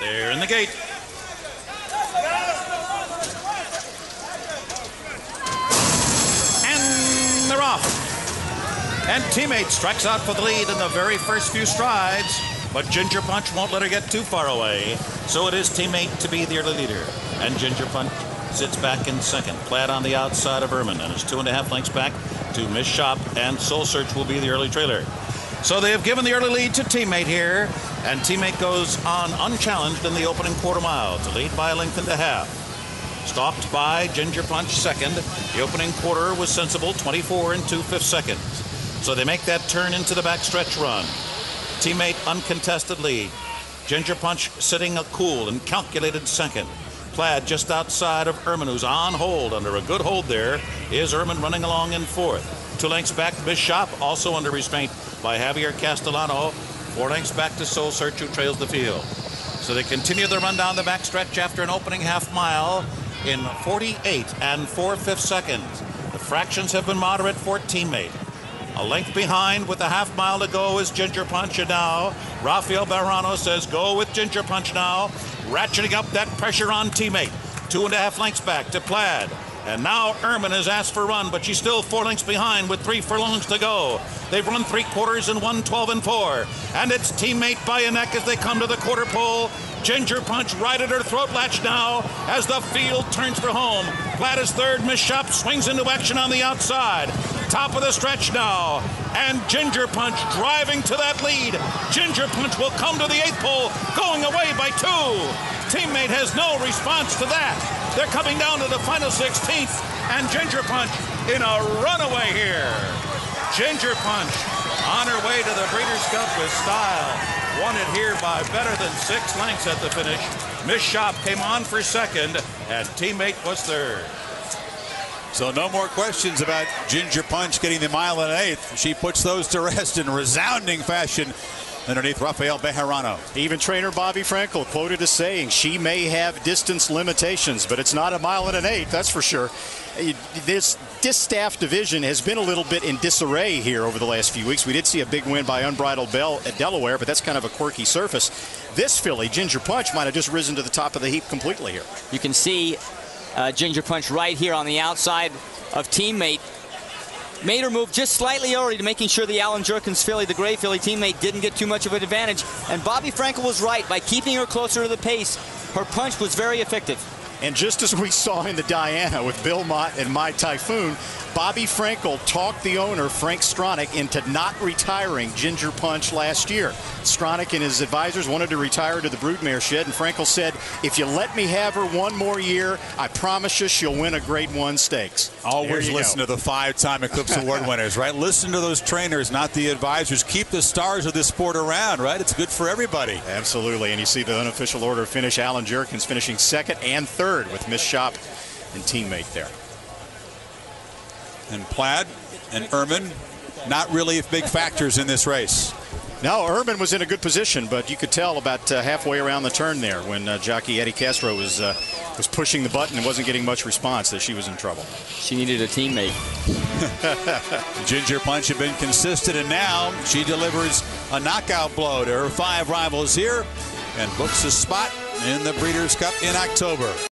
They're in the gate. And they're off. And Teammate strikes out for the lead in the very first few strides, but Ginger Punch won't let her get too far away. So it is Teammate to be the early leader. And Ginger Punch sits back in second. Plaid on the outside of Erman and is 2.5 lengths back to Miss Shop, and Soul Search will be the early trailer. So they have given the early lead to Teammate here, and Teammate goes on unchallenged in the opening quarter mile to lead by 1.5 lengths. Stopped by Ginger Punch second. The opening quarter was sensible, 24 2/5 seconds. So they make that turn into the backstretch run. Teammate uncontested lead. Ginger Punch sitting a cool and calculated second. Plaid just outside of Erman, who's on hold. Under a good hold there is Erman running along in fourth. 2 lengths back Miss Shop, also under restraint by Javier Castellano. 4 lengths back to Soul Search, who trails the field. So they continue the run down the backstretch after an opening half mile in 48 4/5 seconds. The fractions have been moderate for Teammate. A length behind with a half mile to go is Ginger Punch, and now Rafael Bejarano says go with Ginger Punch now, ratcheting up that pressure on Teammate. 2.5 lengths back to Plaid. And now Erman has asked for a run, but she's still 4 lengths behind with 3 furlongs to go. They've run 3/4 in 1:12 4. And it's Teammate by a neck as they come to the quarter pole. Ginger Punch right at her throat latch now as the field turns for home. Plaid is third. Miss Shop swings into action on the outside. Top of the stretch now. And Ginger Punch driving to that lead. Ginger Punch will come to the 8th pole, going away by 2. Teammate has no response to that. They're coming down to the final 16th, and Ginger Punch in a runaway here. Ginger Punch on her way to the Breeders' Cup with style. Won it here by better than 6 lengths at the finish. Miss Shop came on for second, and Teammate was third. So no more questions about Ginger Punch getting the 1 1/8. She puts those to rest in resounding fashion underneath Rafael Bejarano. Even trainer Bobby Frankel quoted as saying she may have distance limitations, but it's not a 1 1/8, that's for sure. This Distaff division has been a little bit in disarray here over the last few weeks. We did see a big win by Unbridled Bell at Delaware, but that's kind of a quirky surface. This filly, Ginger Punch, might have just risen to the top of the heap completely here. You can see Ginger Punch right here on the outside of Teammate. Made her move just slightly early to making sure the Alan Jerkins filly, the gray filly, Teammate, didn't get too much of an advantage. And Bobby Frankel was right. By keeping her closer to the pace, her punch was very effective. And just as we saw in the Diana with Bill Mott and My Typhoon, Bobby Frankel talked the owner, Frank Stronach, into not retiring Ginger Punch last year. Stronach and his advisors wanted to retire to the broodmare shed, and Frankel said, if you let me have her one more year, I promise you she'll win a Grade 1 stakes. Always listen to the 5-time Eclipse Award winners, right? Listen to those trainers, not the advisors. Keep the stars of this sport around, right? It's good for everybody. Absolutely, and you see the unofficial order of finish, Alan Jerkins finishing second and third with Miss Shop and Teammate there. And Plaid and Erman, not really big factors in this race. No, Erman was in a good position, but you could tell about halfway around the turn there when jockey Eddie Castro was pushing the button and wasn't getting much response that she was in trouble. She needed a teammate. Ginger Punch had been consistent, and now she delivers a knockout blow to her 5 rivals here and books a spot in the Breeders' Cup in October.